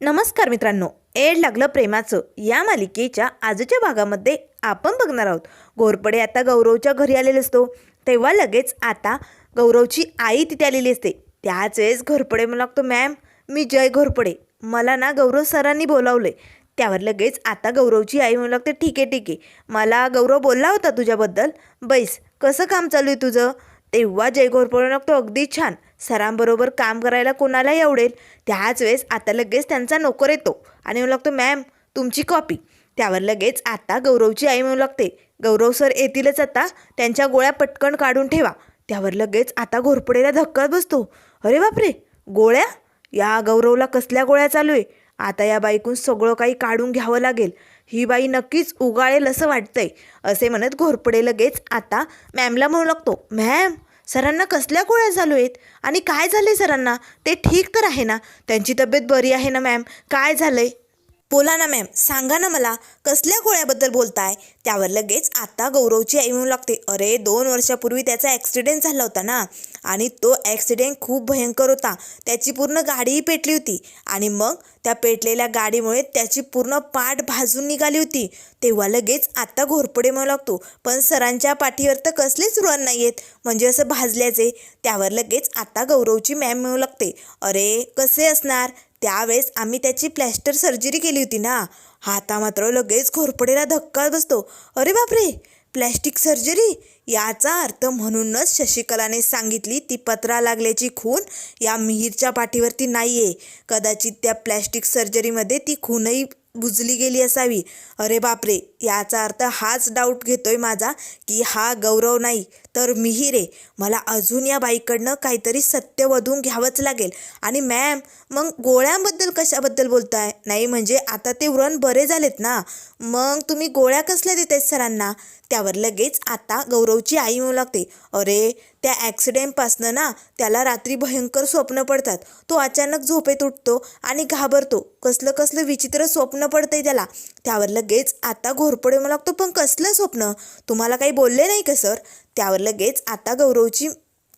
नमस्कार मित्रांनो, एड लागलं प्रेमाचं या मालिकेच्या आजच्या भागामध्ये आपण बघणार आहोत. घोरपडे आता गौरवच्या घरी आलेले असतो तेव्हा लगेच आता गौरवची आई तिथे आलेली असते. त्याच वेळेस घोरपडे म्हणू लागतो, मॅम मी जय घोरपडे, मला ना गौरव सरांनी बोलावलंय. त्यावर लगेच आता गौरवची आई म्हणू लागते, ठीक आहे ठीक आहे, मला गौरव बोलला होता तुझ्याबद्दल. बैस, कसं काम चालू आहे तुझं? तेव्हा जय घोरपडे लागतो, अगदी छान, सरांबरोबर काम करायला कोणालाही आवडेल. त्याच वेळेस आता लगेच त्यांचा नोकर येतो आणि म्हणू लागतो, मॅम तुमची कॉपी. त्यावर लगेच आता गौरवची आई म्हणू लागते, गौरव सर येतीलच आता, त्यांच्या गोळ्या पटकन काढून ठेवा. त्यावर लगेच आता घोरपडेला धक्का बसतो. अरे बापरे, गोळ्या? या गौरवला कसल्या गोळ्या चालू आहे? आता या बाईकून सगळं काही काढून घ्यावं लागेल, ही बाई नक्कीच उगाळेल असं वाटतंय. असे म्हणत घोरपडे लगेच आता मॅमला म्हणू लागतो, मॅम सरांना कसल्या गोळ्या चालू आहेत आणि काय झाले सरांना? ते ठीक तर आहे ना? त्यांची तब्येत बरी आहे ना मॅम? काय झालंय? बोला ना मॅम, सांगा ना मला, कसल्या गोळ्याबद्दल बोलताय? त्यावर लगेच आता गौरवची आई म्हणू लागते, अरे 2 वर्षापूर्वी त्याचा ॲक्सिडेंट झाला होता ना, आणि तो ॲक्सिडेंट खूप भयंकर होता. त्याची पूर्ण गाडीही पेटली होती आणि मग त्या पेटलेल्या गाडीमुळे त्याची पूर्ण पाठ भाजून निघाली होती. तेव्हा लगेच आता घोरपडे म्हणू लागतो, पण सरांच्या पाठीवर तर कसलेच व्रण नाही आहेत, म्हणजे असं भाजल्याचे. त्यावर लगेच आता गौरवची मॅम म्हणू लागते, अरे कसे असणार, त्यावेळेस आम्ही त्याची प्लॅस्टर सर्जरी केली होती ना. आता मात्र लगेच घोरपडेला धक्का बसतो. अरे बापरे, प्लॅस्टिक सर्जरी? याचा अर्थ म्हणूनच शशिकलाने सांगितली ती पत्रा लागल्याची खून या मिहीरच्या पाठीवरती नाही आहे. कदाचित त्या प्लॅस्टिक सर्जरीमध्ये ती खूनही बुजली गेली असावी. अरे बापरे, याचा अर्थ हाच डाऊट घेतोय माझा की हा गौरव नाही तर मिहीर आहे. मला अजून या बाईकडनं काहीतरी सत्य वधून घ्यावंच लागेल. आणि मॅम, मग गोळ्यांबद्दल कशाबद्दल बोलताय? नाही म्हणजे आता ते व्रण बरे झालेत ना, मग तुम्ही गोळ्या कसल्या देतायत सरांना? त्यावर लगेच आता गौरवची आई म्हणू लागते, अरे त्या ॲक्सिडेंटपासनं ना त्याला रात्री भयंकर स्वप्न पडतात. तो अचानक झोपेत उठतो आणि घाबरतो. कसलं कसलं विचित्र स्वप्न पडतंय त्याला. त्यावर लगेच आता घोरपडे म्हणू लागतो, पण कसलं स्वप्न? तुम्हाला काही बोलले नाही का सर? त्यावर लगेच आता गौरवची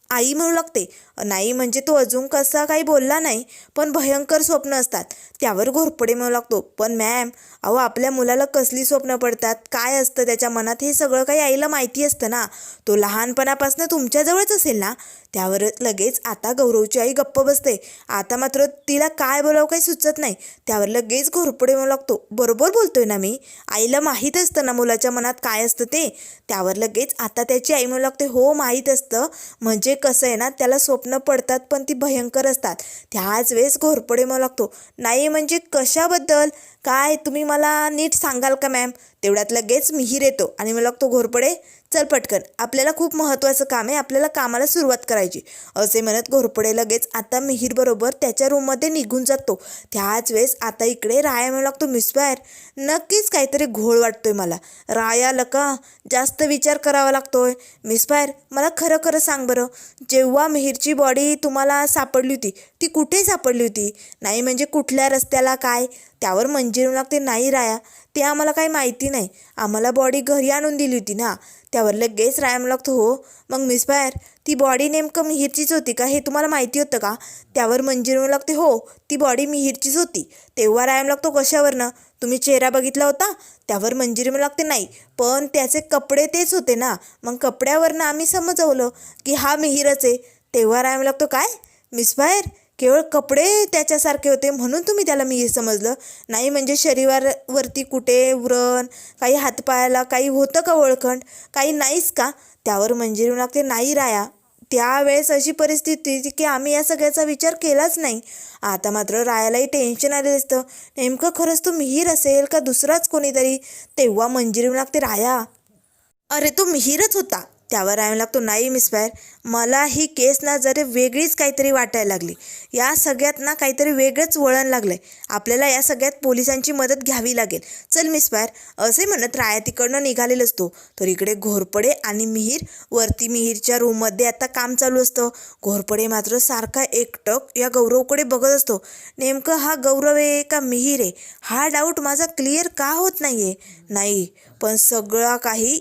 आई म्हणू लागते, नाही म्हणजे तो अजून कसा काही बोलला नाही, पण भयंकर स्वप्न असतात. त्यावर घोरपडे म्हणू लागतो, पण मॅम अहो आपल्या मुलाला कसली स्वप्न पडतात, काय असतं त्याच्या मनात, हे सगळं काही आईला माहिती असतं ना. तो लहानपणापासून तुमच्याजवळच असेल ना. त्यावर लगेच आता गौरवची आई गप्प बसते. आता मात्र तिला काय बोलावं काही सुचत नाही. त्यावर लगेच घोरपडे म्हणू लागतो, बरोबर बोलतोय ना मी, आईला माहीत असतं ना मुलाच्या मनात काय असतं ते. त्यावर लगेच आता त्याची आई म्हणू लागते, हो माहीत असतं, म्हणजे कसं आहे ना, त्याला स्वप्न पडतात पण ती भयंकर असतात. त्याच वेळेस घोरपडे म्हणू लागतो, नाही म्हणजे कशाबद्दल, काय तुम्ही मला नीट सांगाल का मॅम? तेवढ्यात लगेच मिहीर येतो आणि मला लागतो, घोरपडे चल पटकन, आपल्याला खूप महत्त्वाचं काम आहे, आपल्याला कामाला सुरुवात करायची. असे म्हणत घोरपडे लगेच आता मिहीरबरोबर त्याच्या रूममध्ये निघून जातो. त्याच वेळेस आता इकडे राया म्हणू लागतो, मिस बाहेर नक्कीच काहीतरी घोळ वाटतोय मला. राया लका जास्त विचार करावा लागतोय. मिस बाहेर मला खरं खरं सांग बरं, जेव्हा मिहीरची बॉडी तुम्हाला सापडली होती ती कुठे सापडली होती? नाही म्हणजे कुठल्या रस्त्याला काय? त्यावर मंजिरी लागते, नाही राया ते आम्हाला काही माहिती नाही, आम्हाला बॉडी घरी आणून दिली होती ना. त्यावर लगेच राया लागतो, हो मग मिस बाहेर ती बॉडी नेमकं मिहीरचीच होती का, हे तुम्हाला माहिती होतं का? त्यावर मंजिरी लागते, हो ती बॉडी मिहीरचीच होती. तेव्हा राया लागतो, कशावरनं? तुम्ही चेहरा बघितला होता? त्यावर मंजिरी लागते, नाही पण त्याचे कपडे तेच होते ना, मग कपड्यावरनं आम्ही समजवलं की हा मिहीरच आहे. तेव्हा राया लागतो, काय मिस बाहेर केवळ कपडे त्याच्यासारखे होते म्हणून तुम्ही त्याला मिहीर समजलं? नाही म्हणजे शरीरावरती कुठे व्रण, काही हातपायाला काही होतं का ओळखण, काही नाहीच का? त्यावर मंजिरी लागते, नाही राया त्यावेळेस अशी परिस्थिती होती की आम्ही या सगळ्याचा विचार केलाच नाही. आता मात्र रायालाही टेन्शन आलेलं असतं, नेमकं खरंच तो मिहीर असेल का दुसराच कोणीतरी. तेव्हा मंजिरी लागते, राया अरे तो मिहीरच होता. त्यावर राहायला लागतो, नाही मिस बाहेर मला ही केस ना जरा वेगळीच काहीतरी वाटायला लागली, या सगळ्यात ना काहीतरी वेगळंच वळण लागलं आहे, आपल्याला या सगळ्यात पोलिसांची मदत घ्यावी लागेल, चल मिस बाहेर. असे म्हणत राया तिकडनं निघालेलं असतो. तर इकडे घोरपडे आणि मिहीर वरती मिहीरच्या रूममध्ये आता काम चालू असतं. घोरपडे मात्र सारखा एकटक या गौरवकडे बघत असतो. नेमकं हा गौरव आहे का मिहीर आहे, हा डाऊट माझा क्लिअर का होत नाही आहे? नाही पण सगळा काही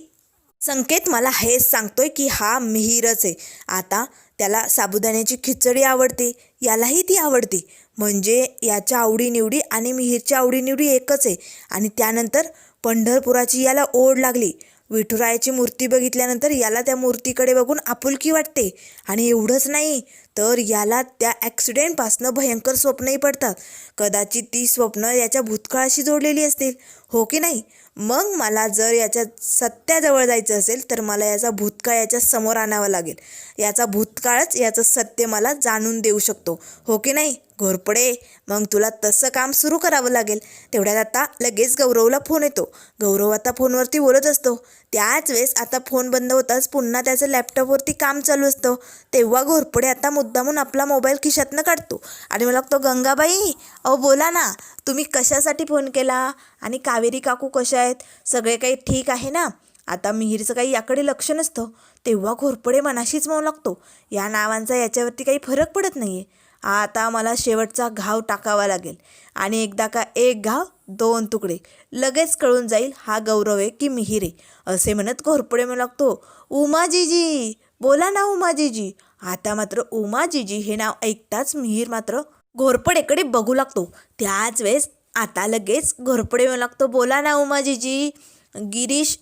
संकेत मला हेच सांगतोय की हा मिहीरच आहे. आता त्याला साबुदाण्याची खिचडी आवडते, यालाही ती आवडते. म्हणजे याच्या आवडीनिवडी आणि मिहीरच्या आवडीनिवडी एकच आहे. आणि त्यानंतर पंढरपुराची याला ओढ लागली. विठुरायाची मूर्ती बघितल्यानंतर याला त्या मूर्तीकडे बघून आपुलकी वाटते. आणि एवढंच नाही तर याला त्या ॲक्सिडेंटपासनं भयंकर स्वप्नही पडतात. कदाचित ती स्वप्न याच्या भूतकाळाशी जोडलेली असतील, हो की नाही? मग मला जर याच्या सत्याजवळ जायचं असेल तर मला याचा भूतकाळ याच्या समोर आणावा लागेल. याचा भूतकाळच याचं सत्य मला जाणून देऊ शकतो, हो की नाही घोरपडे? मग तुला तसं काम सुरू करावं लागेल. तेवढ्यात आता लगेच गौरवला फोन येतो. गौरव आता फोनवरती बोलत असतो. त्याच वेळेस आता फोन बंद होताच पुन्हा त्याचं लॅपटॉपवरती काम चालू असतं. तेव्हा घोरपडे आता मुद्दामून आपला मोबाईल खिशातनं काढतो आणि मला लागतो, गंगाबाई अहो बोला ना, तुम्ही कशासाठी फोन केला? आणि कावेरी काकू कशा आहेत? सगळे काही ठीक आहे ना? आता मिहीरचं काही याकडे लक्ष नसतं. तेव्हा घोरपडे मनाशीच म्हणू लागतो, या नावांचा याच्यावरती काही फरक पडत नाही आहे. आता मला शेवटचा घाव टाकावा लागेल. आणि एकदा का एक घाव दोन तुकडे, लगेच कळून जाईल हा गौरव आहे की मिहीर आहे. असे म्हणत घोरपडे म्हणू लागतो, उमाजीजी बोला ना उमाजीजी. आता मात्र उमाजीजी हे नाव ऐकताच मिहीर मात्र घोरपडेकडे बघू लागतो. त्याच वेळेस आता लगेच घोरपडे म्हणू लागतो, बोला ना उमाजीजी. गिरीश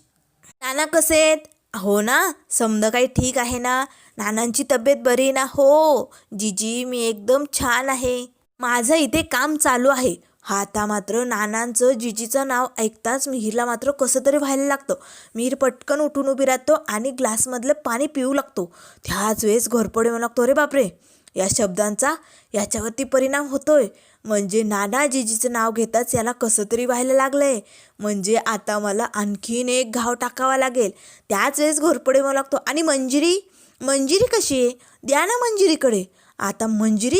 नाना कसे आहेत? हो ना, समजा काही ठीक आहे ना? नानांची तब्येत बरी ना? हो जीजी मी एकदम छान आहे. माझं इथे काम चालू आहे. आता मात्र नानांचं जिजीचं नाव ऐकताच मिहीरला मात्र कसं तरी व्हायला लागतं. मिहीर पटकन उठून उभी राहतो आणि ग्लासमधलं पाणी पिऊ लागतो. त्याच वेळेस घोरपडे म्हणू लागतो, अरे बापरे, या शब्दांचा याच्यावरती परिणाम होतोय. म्हणजे नाना जिजीचं नाव घेताच याला कसं तरी व्हायला लागलंय. म्हणजे आता मला आणखीन एक घाव टाकावा लागेल. त्याच वेळेस घोरपडे म्हणू लागतो, आणि मंजिरी मंजिरी कशी आहे? द्या ना मंजिरीकडे. आता मंजिरी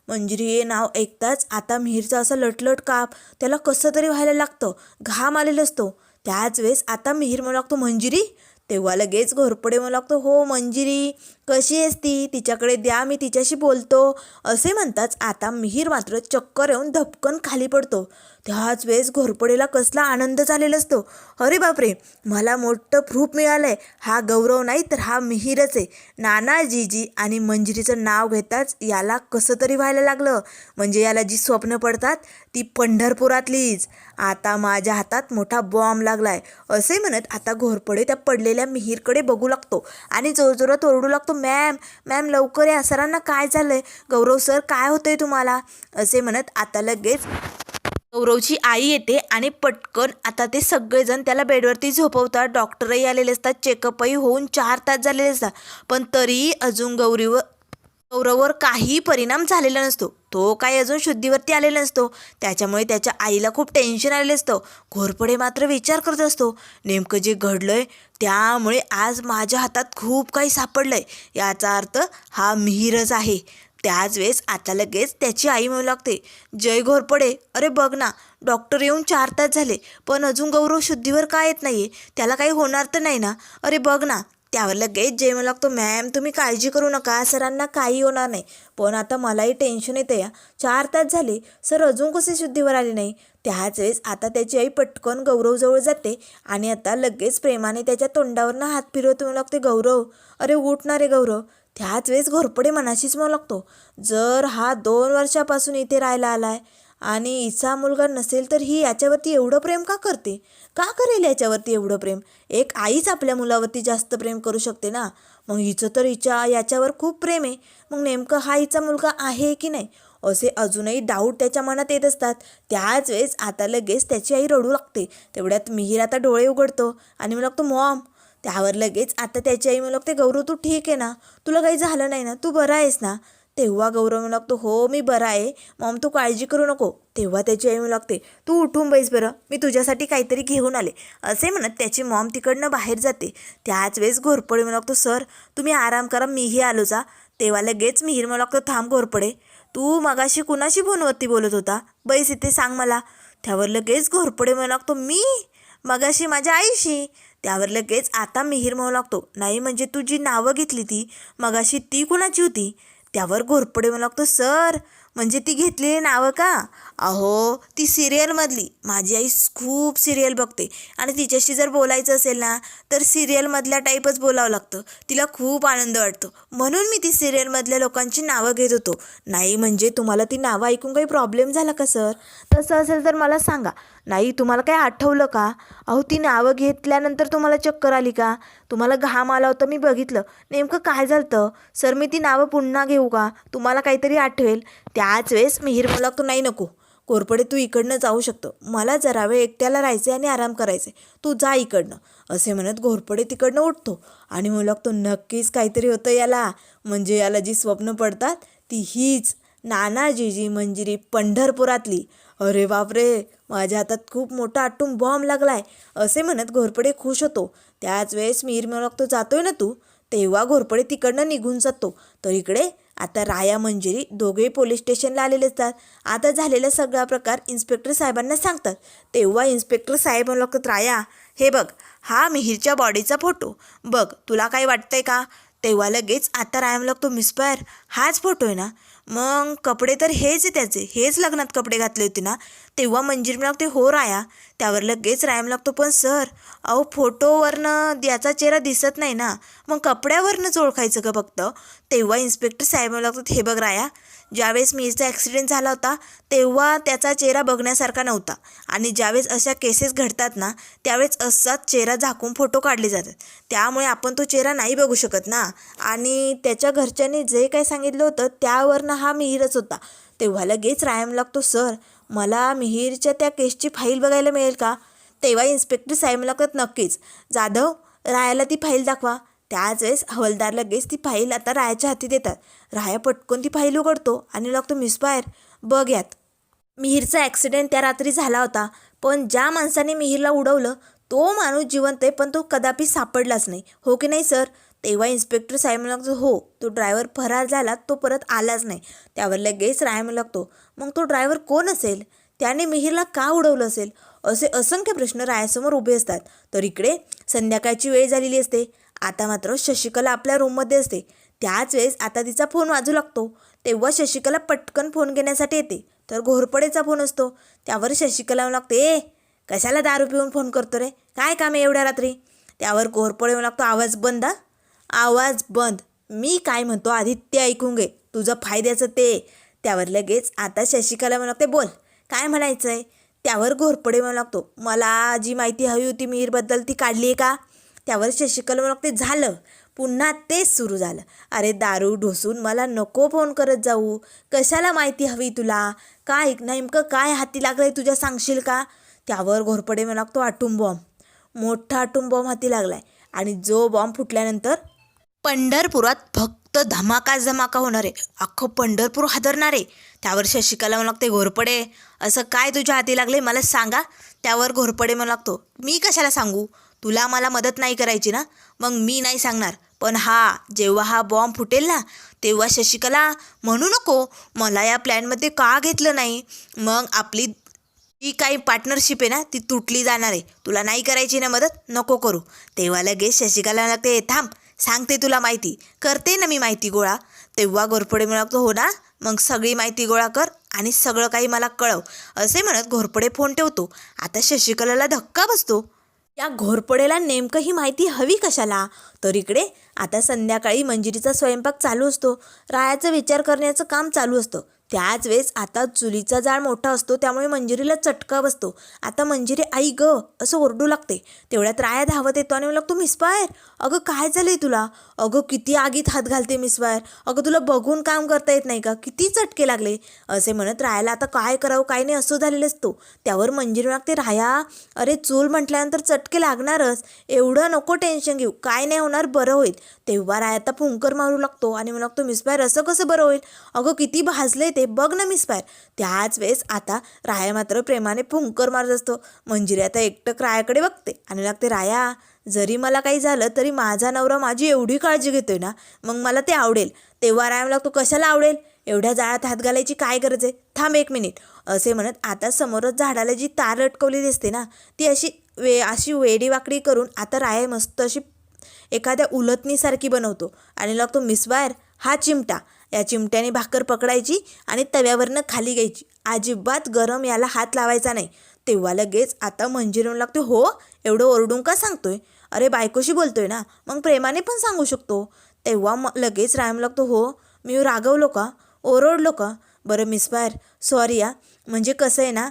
मंजिरी हे नाव ऐकताच आता मिहीरचा असं लटलट काप त्याला कसं तरी व्हायला लागतं. घाम आलेला असतो. त्याच वेळेस आता मिहीर म्हणू लागतो, मंजिरी. तेव्हा लगेच घोरपडे म्हणू लागतो, हो मंजिरी कशी आहेस ती? तिच्याकडे द्या, मी तिच्याशी बोलतो. असे म्हणताच आता मिहीर मात्र चक्कर येऊन धपकन खाली पडतो. त्याच वेळेस घोरपडेला कसला आनंद झालेला असतो. अरे बापरे, मला मोठं प्रूफ मिळालं आहे. हा गौरव नाही तर हा मिहीरच आहे. नाना जीजी आणि मंजिरीचं नाव घेताच याला कसं तरी व्हायला लागलं. म्हणजे याला जी स्वप्न पडतात ती पंढरपुरातलीच. आता माझ्या हातात मोठा बॉम्ब लागलाय. असे म्हणत आता घोरपडे त्या पडलेल्या मिहीरकडे बघू लागतो आणि जोरजोरात ओरडू लागतो, मॅम मॅम लवकर या, सरांना काय झालंय? गौरव सर काय होतंय तुम्हाला? असे म्हणत आता लगेच गौरवची आई येते आणि पटकन आता ते सगळेजण त्याला बेडवरती झोपवतात. डॉक्टरही आलेले असतात. चेकअपही होऊन 4 तास झालेले असतात. पण तरीही अजून गौरववर काही परिणाम झालेला नसतो. तो काही अजून शुद्धीवरती आलेला नसतो. त्याच्यामुळे त्याच्या आईला खूप टेन्शन आलेलं असतं. घोरपडे मात्र विचार करत असतो, नेमकं जे घडलंय त्यामुळे आज माझ्या हातात खूप काही सापडलंय. याचा अर्थ हा मिहीरच आहे. त्याच वेळेस आता लगेच त्याची आई म्हणू लागते, जय घोरपडे, अरे बघ ना, डॉक्टर येऊन 4 तास झाले पण अजून गौरव शुद्धीवर का येत नाही आहे? त्याला काही होणार तर नाही ना? अरे बघ ना. त्यावर लगेच जय म्हणू लागतो, मॅम तुम्ही काळजी करू नका, सरांना काही होणार नाही. पण आता मलाही टेन्शन येतं या. 4 तास झाले सर अजून कसे शुद्धीवर आले नाही? त्याच वेळेस आता त्याची आई पटकन गौरवजवळ जाते आणि आता लगेच प्रेमाने त्याच्या तोंडावरनं हात फिरवतो. म्हणू लागते, गौरव अरे उठ ना रे गौरव. त्याच वेळेस घोरपडे मनाशीच म्हणू लागतो, जर हा 2 वर्षापासून इथे राहायला आलाय आणि हिचा मुलगा नसेल तर ही याच्यावरती एवढं प्रेम का करते? का करेल याच्यावरती एवढं प्रेम? एक आईच आपल्या मुलावरती जास्त प्रेम करू शकते ना. मग हिचं तर याच्यावर खूप प्रेम आहे. मग नेमकं हा हिचा मुलगा आहे की नाही असे अजूनही डाऊट त्याच्या मनात येत असतात. त्याच वेळेस आता लगेच त्याची आई रडू लागते. तेवढ्यात मिहीर आता डोळे उघडतो आणि मला लागतो, मॉम. त्यावर लगेच आता त्याची आई म्हणू लागते, गौरव तू ठीक आहे ना? तुला काही झालं नाही ना? तू बरा आहेस ना? तेव्हा गौरव म्हणू लागतो, हो मी बरा आहे मॉम, तू काळजी करू नको. तेव्हा त्याची आई म्हणू लागते, तू उठून बैस बरं, मी तुझ्यासाठी काहीतरी घेऊन आले. असे म्हणत त्याची मॉम तिकडनं बाहेर जाते. त्याच वेळेस घोरपडे म्हणू लागतो, सर तुम्ही आराम करा, मीही आलो जा. तेव्हा लगेच मिहीर म्हणू लागतो, थांब घोरपडे, तू मगाशी कुणाशी फोनवरती बोलत होता? बैस इथे, सांग मला. त्यावर लगेच घोरपडे म्हणू लागतो, मी मगाशी माझ्या आईशी. त्यावर लगेच आता मिहीर म्हणू लागतो, नाही म्हणजे तू जी नावं घेतली ती मगाशी ती कुणाची होती? त्यावर घोरपडे म्हणू लागतो, सर म्हणजे ती घेतलेली नावं का? अहो ती सिरियलमधली, माझी आई खूप सिरियल बघते आणि तिच्याशी जर बोलायचं असेल ना तर सिरियलमधल्या टाईपच बोलावं लागतं. तिला खूप आनंद वाटतो, म्हणून मी ती सिरियलमधल्या लोकांची नावं घेत होतो. नाही म्हणजे तुम्हाला ती नावं ऐकून काही प्रॉब्लेम झाला का सर? तसं असेल तर मला सांगा. नाही तुम्हाला काय आठवलं का? अहो ती नावं घेतल्यानंतर तुम्हाला चक्कर आली का? तुम्हाला घाम आला होता मी बघितलं. नेमकं काय झालं सर? मी ती नावं पुन्हा घेऊ का? तुम्हाला काहीतरी आठवेल. त्याच वेळेस मिहीर मला तो नाही नको. कोरपडे तू इकडनं जाऊ शकतो. मला जरा वेळ एकट्याला राहायचं आणि आराम करायचे. तू जा इकडनं. असे म्हणत घोरपडे तिकडनं उठतो आणि मग लागतो नक्कीच काहीतरी होतं याला. म्हणजे याला जी स्वप्न पडतात ती हीच नानाजीची मंजिरी पंढरपुरातली. अरे बापरे, माझ्या हातात खूप मोठा आटूम बॉम्ब लागलाय. असे म्हणत घोरपडे खुश होतो. त्याच वेळेस मिहीर म्हणू लागतो जातोय ना तू? तेव्हा घोरपडे तिकडनं निघून जातो. तर इकडे आता राया मंजिरी दोघेही पोलीस स्टेशनला आलेले असतात. आता झालेला सगळा प्रकार इन्स्पेक्टर साहेबांना सांगतात. तेव्हा इन्स्पेक्टर साहेब म्हणू लागतात राया हे बघ, हा मिहीरच्या बॉडीचा फोटो बघ, तुला काही वाटतंय का? तेव्हा लगेच आता राया म्हणू लागतो मिस्पायर हाच फोटो आहे ना? मग कपडे तर हेच आहे त्याचे, हेच लग्नात कपडे घातले होते ना? तेव्हा मंजिरी म्हणू लागते हो राया. त्यावर लगेच राया म्हणू लागतो पण सर अहो फोटोवरनं याचा चेहरा दिसत नाही ना, मग कपड्यावरनंच ओळखायचं का फक्त? तेव्हा इन्स्पेक्टर साहेब म्हणू लागतात हे बघ राया, ज्यावेळेस मिहीरचा ॲक्सिडेंट झाला होता तेव्हा त्याचा चेहरा बघण्यासारखा नव्हता आणि ज्यावेळेस अशा केसेस घडतात ना त्यावेळेस असाच चेहरा झाकून फोटो काढले जातात. त्यामुळे आपण तो चेहरा नाही बघू शकत ना. आणि त्याच्या घरच्यांनी जे काही सांगितलं होतं त्यावरनं हा मिहीरच होता. तेव्हा लगेच राया लागतो सर मला मिहीरच्या त्या केसची फाईल बघायला मिळेल का? तेव्हा इन्स्पेक्टर साहेब लागतात नक्कीच. जाधव रायाला ती फाईल दाखवा. त्याच वेळेस हवलदार लगेच ती फाईल आता रायाच्या हाती देतात. राया पटकन ती फाईल उघडतो आणि लागतो मिस्पायर बघ यात मिहीरचा ॲक्सिडेंट त्या रात्री झाला होता, पण ज्या माणसाने मिहीरला उडवलं तो माणूस जिवंत आहे पण तो कदापि सापडलाच नाही, हो की नाही सर? तेव्हा इन्स्पेक्टर साहेब लागतो हो, तो ड्रायव्हर फरार झाला, तो परत आलाच नाही. त्यावर लगेच राया लागतो मग तो ड्रायव्हर कोण असेल? त्याने मिहीरला का उडवलं असेल? असे असंख्य प्रश्न रायासमोर उभे असतात. तर इकडे संध्याकाळची वेळ झालेली असते. आता मात्र शशिकला आपल्या रूममध्ये असते. त्याच वेळेस आता तिचा फोन वाजू लागतो. तेव्हा शशिकला पटकन फोन घेण्यासाठी येते. तर घोरपडेचा फोन असतो. त्यावर शशिकला लागते ए कशाला दारू पिऊन फोन करतो रे? काय काम आहे एवढ्या रात्री? त्यावर घोरपडे लागतो आवाज बंद. आवाज बंद. मी काय म्हणतो आधी ते ऐकून घे, तुझं फायद्याचं ते. त्यावर लगेच आता शशिकला लागते बोल काय म्हणायचं आहे? त्यावर घोरपडे लागतो मला जी माहिती हवी होती मिहीरबद्दल ती काढली आहे का? त्यावर शशिकला लागते झालं, पुन्हा तेच सुरू झालं. अरे दारू ढोसून मला नको फोन करत जाऊ. कशाला माहिती हवी तुला? काय नेमकं काय हाती लागलं आहे तुझ्या सांगशील का? त्यावर घोरपडे लागतो आटूम बॉम्ब. मोठा आटूम बॉम्ब हाती लागलाय आणि जो बॉम्ब फुटल्यानंतर पंढरपुरात फक्त धमाका होणार आहे. अख्खं पंढरपूर हादरणार आहे. त्यावर शशिकला म्हणू लागते घोरपडे असं काय तुझ्या हाती लागले मला सांगा. त्यावर घोरपडे म्हणू लागतो मी कशाला सांगू? तुला मला मदत नाही करायची ना, मग मी नाही सांगणार. पण जेव्हा हा बॉम्ब फुटेल ना तेव्हा शशिकला म्हणू नको मला या प्लॅनमध्ये का घेतलं नाही. मग आपली ही काही पार्टनरशिप आहे ना ती तुटली जाणार आहे. तुला नाही करायची ना मदत, नको करू. तेव्हा लगेच शशिकला लागते थांब सांगते तुला माहिती. करते ना मी माहिती गोळा. तेव्हा घोरपडे लागतो हो ना, मग सगळी माहिती गोळा कर आणि सगळं काही मला कळव. असे म्हणत घोरपडे फोन ठेवतो. आता शशिकलाला धक्का बसतो. या घोरपडेला नेमकं ही माहिती हवी कशाला? तर इकडे आता संध्याकाळी मंजिरीचा स्वयंपाक चालू असतो. रायाचा विचार करण्याचं काम चालू असतं. त्याच वेळेस आता चुलीचा जाळ मोठा असतो त्यामुळे मंजिरीला चटका बसतो. आता मंजिरी आई ग असं ओरडू लागते. तेवढ्यात राया धावत येतो आणि लागतो मिस्पायर अगं काय झालंय तुला? अगं किती आगीत हात घालते मिस्पायर, अगं तुला बघून काम करता येत नाही का? किती चटके लागले. असे म्हणत रायाला आता काय करावं काय नाही असं झालेलं असतो. त्यावर मंजिरी लागते राया अरे चूल म्हटल्यानंतर चटके लागणारच, एवढं नको टेन्शन घेऊ, काय नाही होणार, बरं होईल. तेव्हा राया आता फुंकर मारू लागतो आणि म्हणू लागतो मिस्पायर असं कसं बरं होईल? अगं किती भाजले ते बघ ना मिस्पायर. त्याच वेळेस आता राया मात्र प्रेमाने फुंकर मारत असतो. मंजिरी आता एकटक रायाकडे बघते आणि लागते राया जरी मला काही झालं तरी माझा नवरा माझी एवढी काळजी घेतोय ना, मग मला ते आवडेल. तेव्हा राया लागतो कशाला आवडेल, एवढ्या जाळात हात घालायची काय गरज आहे, थांब एक मिनिट. असे म्हणत आता समोरच झाडाला जी तार लटकवलेली असते ना ती अशी वेडी वाकडी करून आता राया मस्त अशी एखाद्या उलटणीसारखी बनवतो आणि लागतो मिस्पायर हा चिमटा या चिमट्याने भाकर पकडायची आणि तव्यावरनं खाली घ्यायची. अजिबात गरम याला हात लावायचा नाही. तेव्हा लगेच आता मंजिरी म्हणू लागते, हो एवढं ओरडून का सांगतोय? अरे बायकोशी बोलतोय ना, मग प्रेमाने पण सांगू शकतो. तेव्हा लगेच राय म्हणू लागतो, हो मी रागवलो का, ओरडलो का? बरं मिस फायर सॉरी या, म्हणजे कसं आहे ना,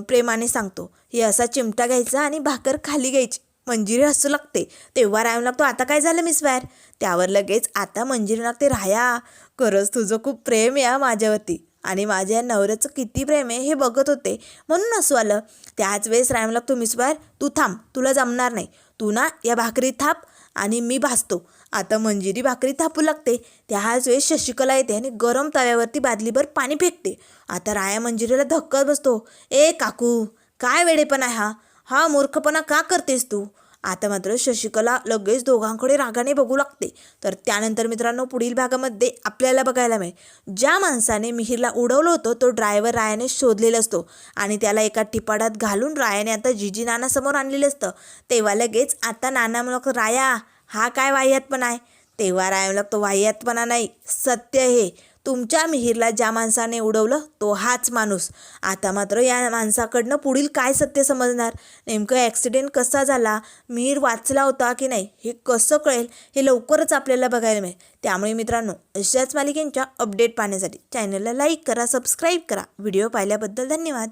प्रेमाने सांगतो. हे असा चिमटा घ्यायचा आणि भाकर खाली घ्यायची. मंजिरी हसू लागते. तेव्हा राय लागतो, आता काय झालं मिस फायर? त्यावर लगेच आता मंजिरी लागते, राया खरंच तुझं खूप प्रेम या माझ्यावरती आणि माझ्या नवऱ्याचं किती प्रेम आहे हे बघत होते म्हणून हसू आलं. त्याच वेळेस राय लागतो, मिस फायर तू थांब, तुला जमणार नाही. तू ना या भाकरी थाप आणि मी भाजतो. आता मंजिरी भाकरी थापू लागते. त्याच वेळेस शशिकला येते आणि गरम तव्यावरती बादलीभर पाणी फेकते. आता राया मंजिरीला धक्का बसतो, ए काकू काय वेडेपणा आहे हा मूर्खपणा का करतेस तू? आता मात्र शशिकला लगेच दोघांकडे रागाने बघू लागते. तर त्यानंतर मित्रांनो पुढील भागामध्ये आपल्याला बघायला मिळेल, ज्या माणसाने मिहिरला उडवलं होतं तो ड्रायव्हर रायाने शोधलेला असतो आणि त्याला एका टिपाडात घालून रायाने आता जीजी नानासमोर आणलेलं असतं. तेव्हा लगेच आता नाना म्हणतो, राया हा काय वाह्यातपणा आहे? तेव्हा राया लागतो, वाह्यातपणा नाही सत्य हे. तुमच्या मिहिरला ज्या माणसाने उडवलं तो हाच माणूस. आता मात्र या माणसाकडनं पुढील काय सत्य समजणार? नेमकं ॲक्सिडेंट कसा झाला, मिहिर वाचला होता की नाही हे कसं कळेल हे लवकरच आपल्याला बघायला मिळेल. त्यामुळे मित्रांनो अशाच मालिकेंच्या अपडेट पाहण्यासाठी चॅनलला लाईक करा, सबस्क्राईब करा. व्हिडिओ पाहिल्याबद्दल धन्यवाद.